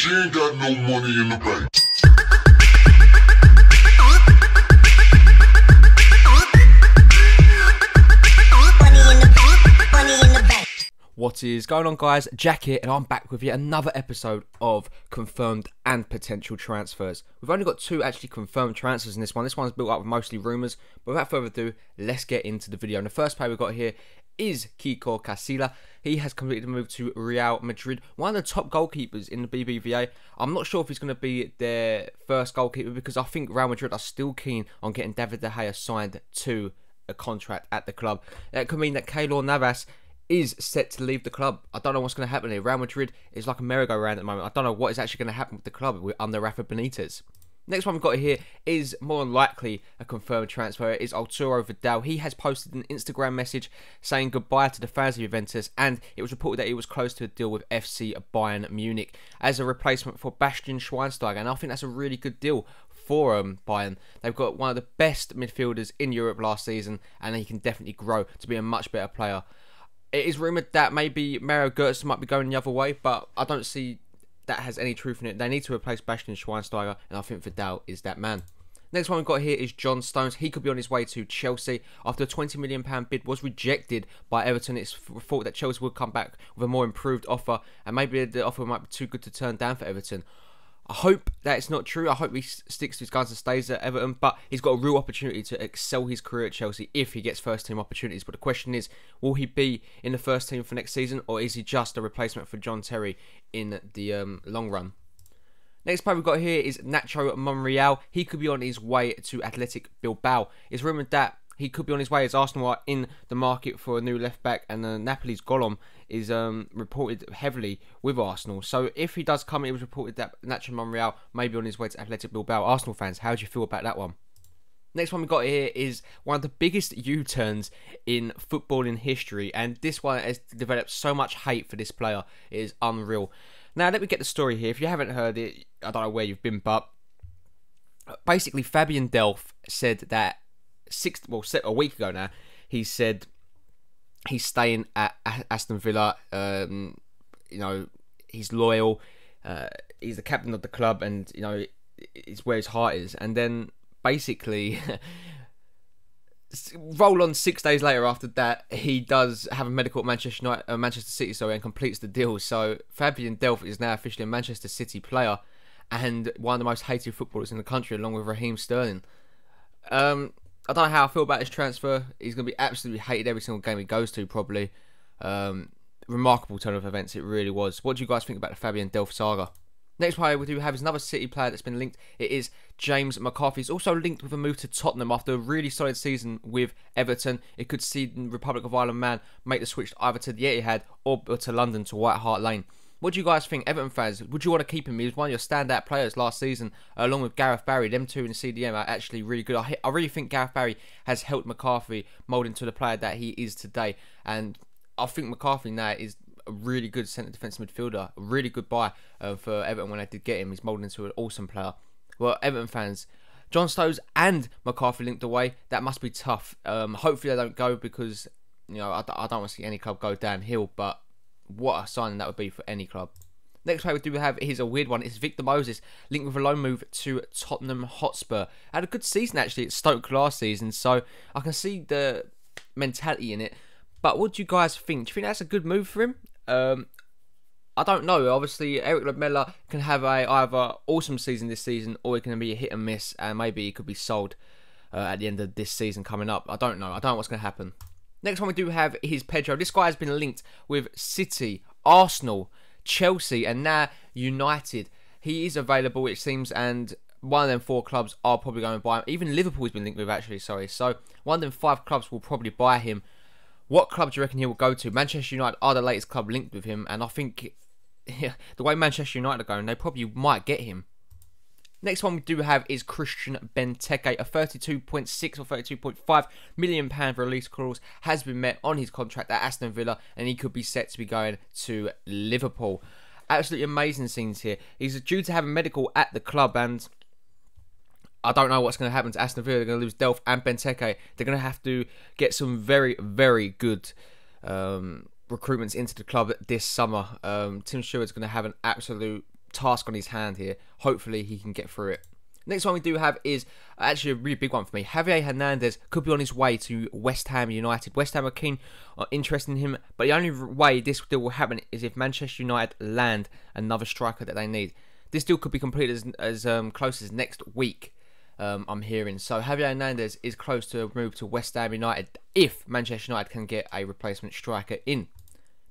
She ain't got no money in the bank. What is going on, guys? Jack here, and I'm back with yet another episode of confirmed and potential transfers. We've only got two actually confirmed transfers in this one. This one's built up with mostly rumours, but without further ado, let's get into the video. And the first player we've got here is Kiko Casilla. He has completed the move to Real Madrid, one of the top goalkeepers in the BBVA. I'm not sure if he's going to be their first goalkeeper because I think Real Madrid are still keen on getting David De Gea signed to a contract at the club. That could mean that Keylor Navas is set to leave the club. I don't know what's going to happen here. Real Madrid is like a merry-go-round at the moment. I don't know what is actually going to happen with the club under Rafa Benitez. Next one we've got here is more than likely a confirmed transfer. It is Arturo Vidal. He has posted an Instagram message saying goodbye to the fans of Juventus, and it was reported that he was close to a deal with FC Bayern Munich as a replacement for Bastian Schweinsteiger, and I think that's a really good deal for Bayern. They've got one of the best midfielders in Europe last season, and he can definitely grow to be a much better player. It is rumoured that maybe Mario Götze might be going the other way, but I don't see that has any truth in it. They need to replace Bastian Schweinsteiger, and I think Vidal is that man. Next one we've got here is John Stones. He could be on his way to Chelsea after a £20 million bid was rejected by Everton. It's thought that Chelsea would come back with a more improved offer, and maybe the offer might be too good to turn down for Everton. I hope that it's not true. I hope he sticks to his guns and stays at Everton, but he's got a real opportunity to excel his career at Chelsea if he gets first team opportunities. But the question is, will he be in the first team for next season, or is he just a replacement for John Terry in the long run? Next player we've got here is Nacho Monreal. He could be on his way to Athletic Bilbao. It's rumoured that he could be on his way as Arsenal are in the market for a new left-back, and Napoli's Golom is reported heavily with Arsenal. So if he does come, it was reported that Nacho Monreal may be on his way to Athletic Bilbao. Arsenal fans, how do you feel about that one? Next one we got here is one of the biggest U-turns in footballing history, and this one has developed so much hate for this player. It is unreal. Now, let me get the story here. If you haven't heard it, I don't know where you've been, but basically Fabian Delph said that a week ago now, he said he's staying at Aston Villa. You know, he's loyal. He's the captain of the club, and you know, it's where his heart is. And then basically, roll on 6 days later after that, he does have a medical at Manchester City, and completes the deal. So Fabian Delph is now officially a Manchester City player and one of the most hated footballers in the country, along with Raheem Sterling. I don't know how I feel about this transfer. He's going to be absolutely hated every single game he goes to, probably. Remarkable turn of events, it really was. What do you guys think about the Fabian Delph saga? Next player we do have is another City player that's been linked. It is James McCarthy. He's also linked with a move to Tottenham after a really solid season with Everton. It could see the Republic of Ireland man make the switch either to the Etihad or to London to White Hart Lane. What do you guys think, Everton fans? Would you want to keep him? He was one of your standout players last season, along with Gareth Barry. Them two in the CDM are actually really good. I really think Gareth Barry has helped McCarthy mould into the player that he is today. And I think McCarthy now is a really good centre defensive midfielder. A really good buy for Everton when they did get him. He's moulded into an awesome player. Well, Everton fans, John Stones and McCarthy linked away. That must be tough. Hopefully they don't go, because you know, I don't want to see any club go downhill, but what a signing that would be for any club. Next player we do have is a weird one. It's Victor Moses, linked with a loan move to Tottenham Hotspur. Had a good season actually at Stoke last season, so I can see the mentality in it. But what do you guys think? Do you think that's a good move for him? I don't know. Obviously, Eric Lamela can have a either awesome season this season, or it can be a hit and miss, and maybe he could be sold at the end of this season coming up. I don't know. I don't know what's going to happen. Next one we do have is Pedro. This guy has been linked with City, Arsenal, Chelsea, and now United. He is available, it seems, and one of them four clubs are probably going to buy him. Even Liverpool has been linked with, actually, sorry. So one of them five clubs will probably buy him. What club do you reckon he will go to? Manchester United are the latest club linked with him, and I think the way Manchester United are going, they probably might get him. Next one we do have is Christian Bentake. A 32.6 or 32.5 million pound release clause has been met on his contract at Aston Villa, and he could be set to be going to Liverpool. Absolutely amazing scenes here. He's due to have a medical at the club, and I don't know what's going to happen to Aston Villa. They're going to lose Delph and Bentake. They're going to have to get some very, very good recruitments into the club this summer. Tim Stewart's going to have an absolute task on his hand here. Hopefully he can get through it. Next one we do have is actually a really big one for me. Javier Hernandez could be on his way to West Ham United. West Ham are keen or interested in him, but the only way this deal will happen is if Manchester United land another striker that they need. This deal could be completed as close as next week, I'm hearing. So Javier Hernandez is close to a move to West Ham United if Manchester United can get a replacement striker in.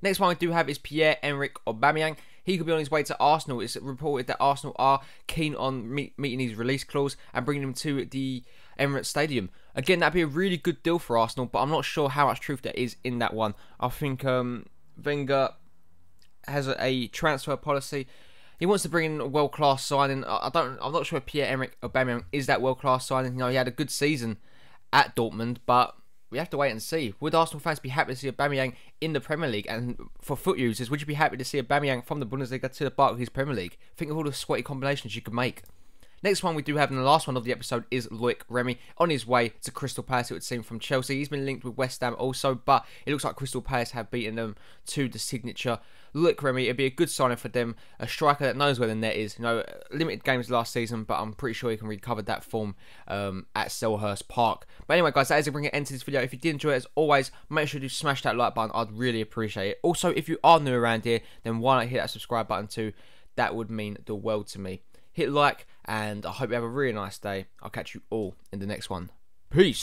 Next one we do have is Pierre-Emerick Aubameyang. He could be on his way to Arsenal. It's reported that Arsenal are keen on meeting his release clause and bringing him to the Emirates Stadium. Again, that'd be a really good deal for Arsenal, but I'm not sure how much truth there is in that one. I think Wenger has a transfer policy. He wants to bring in a world-class signing. I'm not sure if Pierre-Emerick Aubameyang is that world-class signing. You know, he had a good season at Dortmund, but we have to wait and see. Would Arsenal fans be happy to see Aubameyang in the Premier League? And for foot users, would you be happy to see Aubameyang from the Bundesliga to the Barclays Premier League? Think of all the sweaty combinations you could make. Next one we do have, and the last one of the episode, is Loic Remy on his way to Crystal Palace, it would seem, from Chelsea. He's been linked with West Ham also, but it looks like Crystal Palace have beaten them to the signature. Loic Remy, it'd be a good signing for them, a striker that knows where the net is. You know, limited games last season, but I'm pretty sure he can recover that form at Selhurst Park. But anyway, guys, that is a bring it end to this video. If you did enjoy it, as always, make sure to smash that like button. I'd really appreciate it. Also, if you are new around here, then why not hit that subscribe button too? That would mean the world to me. Hit like, and I hope you have a really nice day. I'll catch you all in the next one. Peace.